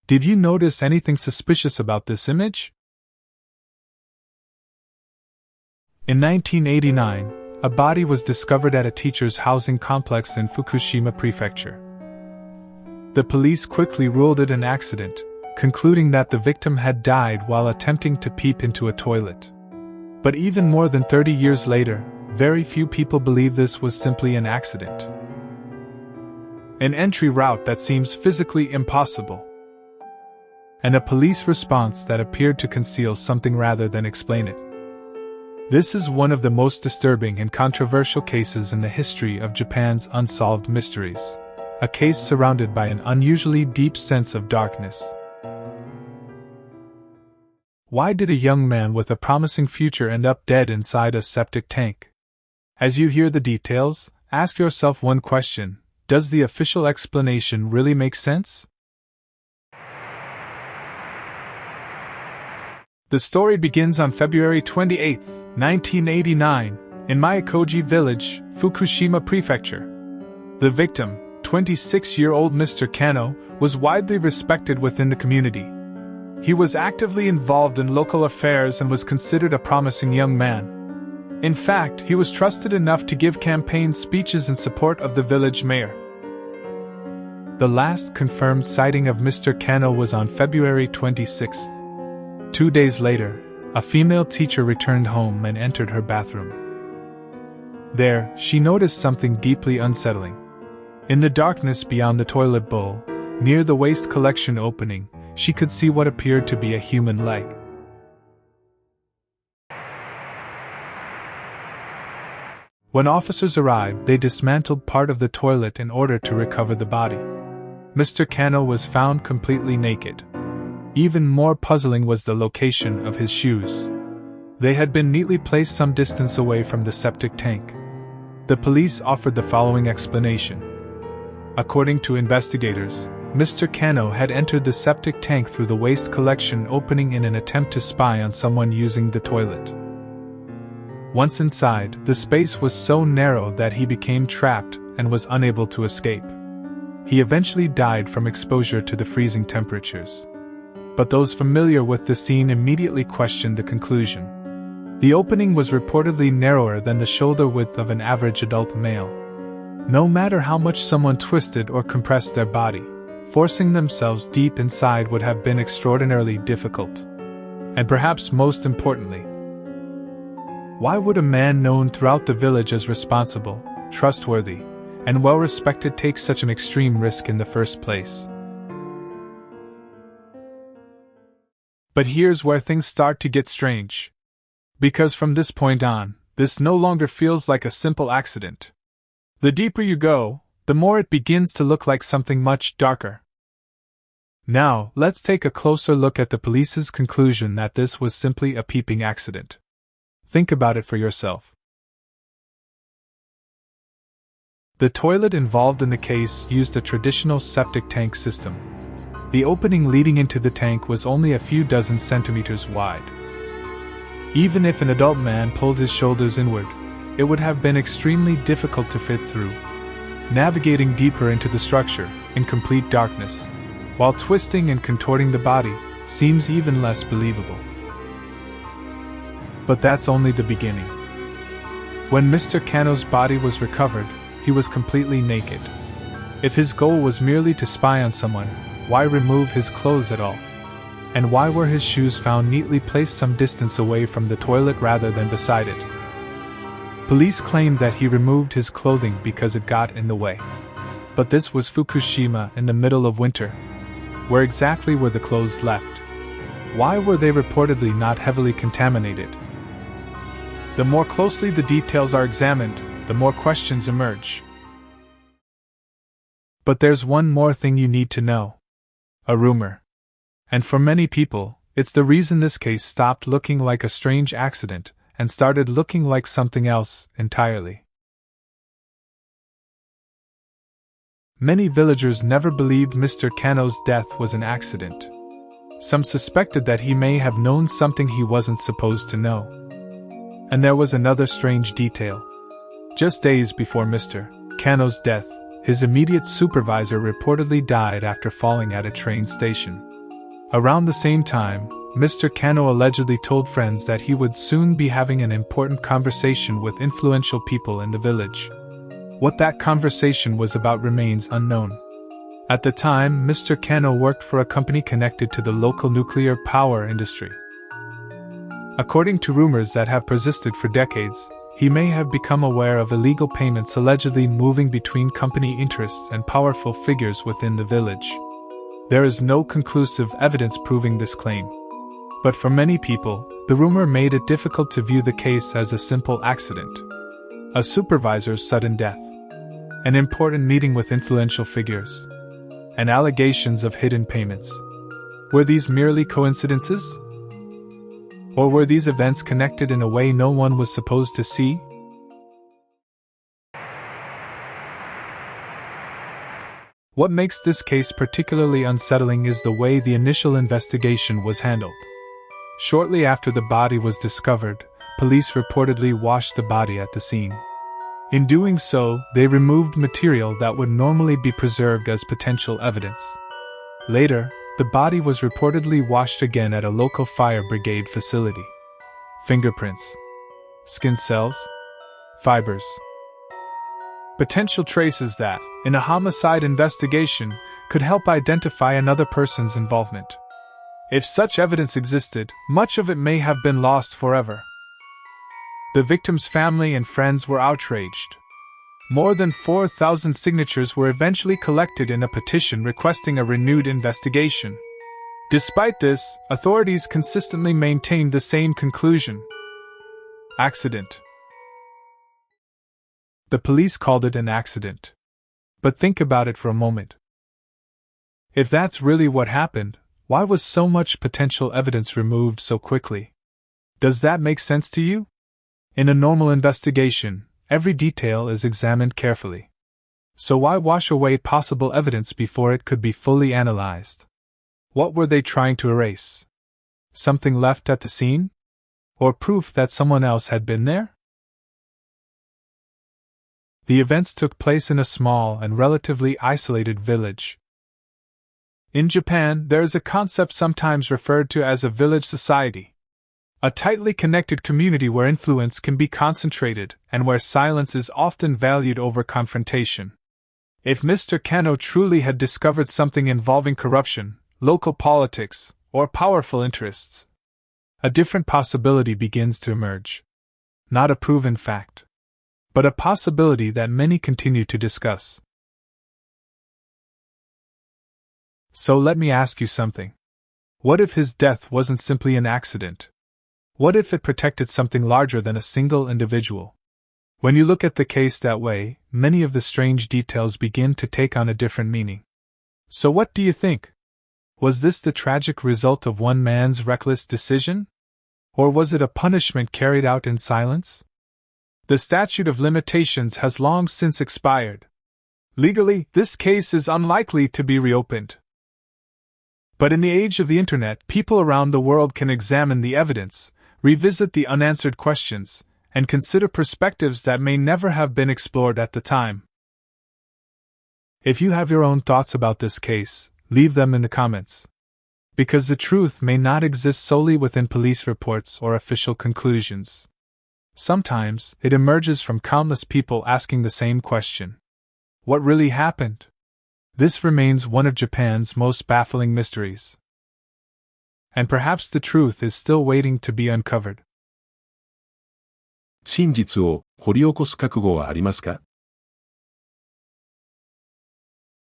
Did you notice anything suspicious about this image? In 1989, a body was discovered at a teacher's housing complex in Fukushima Prefecture. The police quickly ruled it an accident, concluding that the victim had died while attempting to peep into a toilet. But even more than 30 years later, very few people believe this was simply an accident. An entry route that seems physically impossible. And a police response that appeared to conceal something rather than explain it. This is one of the most disturbing and controversial cases in the history of Japan's unsolved mysteries. A case surrounded by an unusually deep sense of darkness. Why did a young man with a promising future end up dead inside a septic tank? As you hear the details, ask yourself one question: does the official explanation really make sense? The story begins on February 28, 1989, in Myakoji Village, Fukushima Prefecture. The victim, 26-year-old Mr. Kano, was widely respected within the community. He was actively involved in local affairs and was considered a promising young man. In fact, he was trusted enough to give campaign speeches in support of the village mayor. The last confirmed sighting of Mr. Kano was on February 26. 2 days later, a female teacher returned home and entered her bathroom. There, she noticed something deeply unsettling. In the darkness beyond the toilet bowl, near the waste collection opening, she could see what appeared to be a human leg. When officers arrived, they dismantled part of the toilet in order to recover the body. Mr. Kano was found completely naked. Even more puzzling was the location of his shoes. They had been neatly placed some distance away from the septic tank. The police offered the following explanation. According to investigators, Mr. Kano had entered the septic tank through the waste collection opening in an attempt to spy on someone using the toilet. Once inside, the space was so narrow that he became trapped and was unable to escape. He eventually died from exposure to the freezing temperatures. But those familiar with the scene immediately questioned the conclusion. The opening was reportedly narrower than the shoulder width of an average adult male. No matter how much someone twisted or compressed their body, forcing themselves deep inside would have been extraordinarily difficult. And perhaps most importantly, why would a man known throughout the village as responsible, trustworthy, and well-respected take such an extreme risk in the first place? But here's where things start to get strange. Because from this point on, this no longer feels like a simple accident. The deeper you go, the more it begins to look like something much darker. Now, let's take a closer look at the police's conclusion that this was simply a peeping accident. Think about it for yourself. The toilet involved in the case used a traditional septic tank system. The opening leading into the tank was only a few dozen centimeters wide. Even if an adult man pulled his shoulders inward, it would have been extremely difficult to fit through. Navigating deeper into the structure, in complete darkness, while twisting and contorting the body, seems even less believable. But that's only the beginning. When Mr. Kano's body was recovered, he was completely naked. If his goal was merely to spy on someone, why remove his clothes at all? And why were his shoes found neatly placed some distance away from the toilet rather than beside it? Police claimed that he removed his clothing because it got in the way. But this was Fukushima in the middle of winter. Where exactly were the clothes left? Why were they reportedly not heavily contaminated? The more closely the details are examined, the more questions emerge. But there's one more thing you need to know. A rumor. And for many people, it's the reason this case stopped looking like a strange accident and started looking like something else entirely. Many villagers never believed Mr. Kano's death was an accident. Some suspected that he may have known something he wasn't supposed to know. And there was another strange detail. Just days before Mr. Kano's death, his immediate supervisor reportedly died after falling at a train station. Around the same time, Mr. Kano allegedly told friends that he would soon be having an important conversation with influential people in the village. What that conversation was about remains unknown. At the time, Mr. Kano worked for a company connected to the local nuclear power industry. According to rumors that have persisted for decades, he may have become aware of illegal payments allegedly moving between company interests and powerful figures within the village. There is no conclusive evidence proving this claim. But for many people, the rumor made it difficult to view the case as a simple accident. A supervisor's sudden death, an important meeting with influential figures, and allegations of hidden payments. Were these merely coincidences? Or were these events connected in a way no one was supposed to see? What makes this case particularly unsettling is the way the initial investigation was handled. Shortly after the body was discovered, police reportedly washed the body at the scene. In doing so, they removed material that would normally be preserved as potential evidence. Later, the body was reportedly washed again at a local fire brigade facility. Fingerprints, skin cells, fibers. Potential traces that, in a homicide investigation, could help identify another person's involvement. If such evidence existed, much of it may have been lost forever. The victim's family and friends were outraged. More than 4,000 signatures were eventually collected in a petition requesting a renewed investigation. Despite this, authorities consistently maintained the same conclusion: accident. The police called it an accident. But think about it for a moment. If that's really what happened, why was so much potential evidence removed so quickly? Does that make sense to you? In a normal investigation, every detail is examined carefully. So why wash away possible evidence before it could be fully analyzed? What were they trying to erase? Something left at the scene? Or proof that someone else had been there? The events took place in a small and relatively isolated village. In Japan, there is a concept sometimes referred to as a village society. A tightly connected community where influence can be concentrated and where silence is often valued over confrontation. If Mr. Kano truly had discovered something involving corruption, local politics, or powerful interests, a different possibility begins to emerge. Not a proven fact, but a possibility that many continue to discuss. So let me ask you something. What if his death wasn't simply an accident? What if it protected something larger than a single individual? When you look at the case that way, many of the strange details begin to take on a different meaning. So what do you think? Was this the tragic result of one man's reckless decision? Or was it a punishment carried out in silence? The statute of limitations has long since expired. Legally, this case is unlikely to be reopened. But in the age of the internet, people around the world can examine the evidence, revisit the unanswered questions, and consider perspectives that may never have been explored at the time. If you have your own thoughts about this case, leave them in the comments. Because the truth may not exist solely within police reports or official conclusions. Sometimes, it emerges from countless people asking the same question. What really happened? This remains one of Japan's most baffling mysteries. And perhaps the truth is still waiting to be uncovered. 真実を掘り起こす覚悟はありますか？